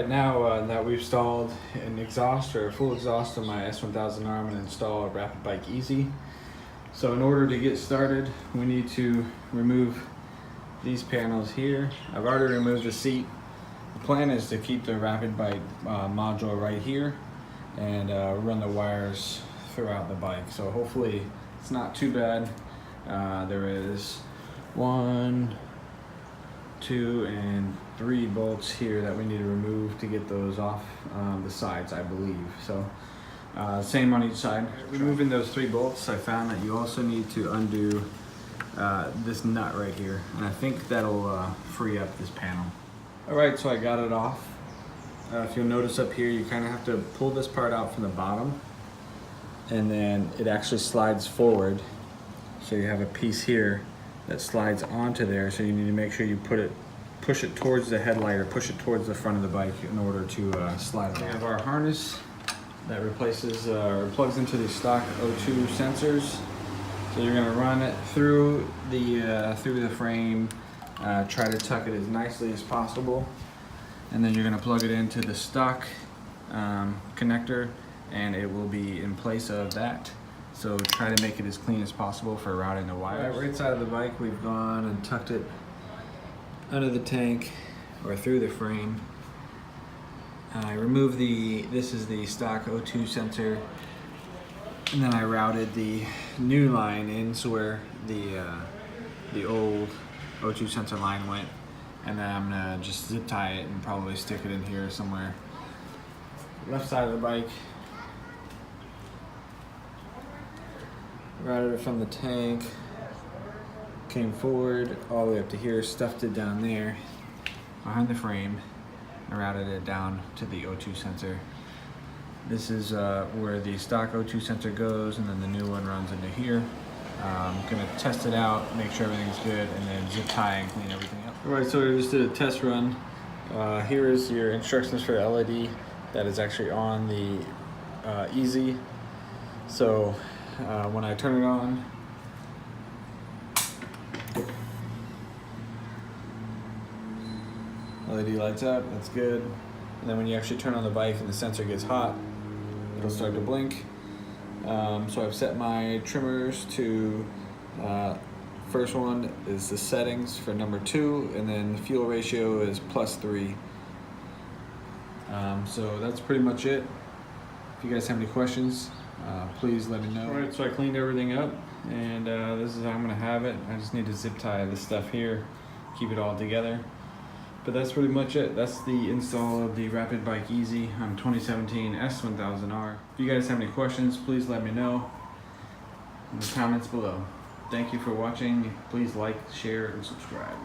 Alright, now that we've installed an exhaust or a full exhaust on my S1000R, I'm going to install a Rapid Bike Easy. So in order to get started, we need to remove these panels here. I've already removed the seat. The plan is to keep the Rapid Bike module right here and run the wires throughout the bike. So hopefully it's not too bad. There is 1, 2, and 3 bolts here that we need to remove to get those off the sides, I believe. So same on each side. Removing those 3 bolts, I found that you also need to undo this nut right here, and I think that'll free up this panel. Alright, so I got it off. If you'll notice up here, you kind of have to pull this part out from the bottom, and then it actually slides forward. So you have a piece here that slides onto there, so you need to make sure you push it towards the headlight or push it towards the front of the bike in order to slide it. We have our harness that replaces or plugs into the stock O2 sensors. So you're going to run it through the frame, try to tuck it as nicely as possible, and then you're going to plug it into the stock connector, and it will be in place of that. So try to make it as clean as possible for routing the wires. Right side of the bike, we've gone and tucked it under the tank or through the frame. I removed this is the stock O2 sensor, and then I routed the new line into where the old O2 sensor line went, and then I'm gonna just zip tie it and probably stick it in here somewhere. Left side of the bike, routed it from the tank, came forward all the way up to here, stuffed it down there behind the frame, and routed it down to the O2 sensor. This is where the stock O2 sensor goes, and then the new one runs into here. I'm gonna test it out, make sure everything's good, and then zip tie and clean everything up. All right, so we just did a test run. Here is your instructions for the LED that is actually on the Easy. So when I turn it on, LED lights up, that's good. And then when you actually turn on the bike and the sensor gets hot, it'll start to blink. So I've set my trimmers to, first one is the settings for number 2, and then the fuel ratio is +3. So that's pretty much it. If you guys have any questions, please let me know. All right, so I cleaned everything up, and this is how I'm gonna have it. I just need to zip tie this stuff here, keep it all together. But that's pretty much it. That's the install of the Rapid Bike Easy on 2017 S1000R. If you guys have any questions, please let me know in the comments below. Thank you for watching. Please like, share, and subscribe.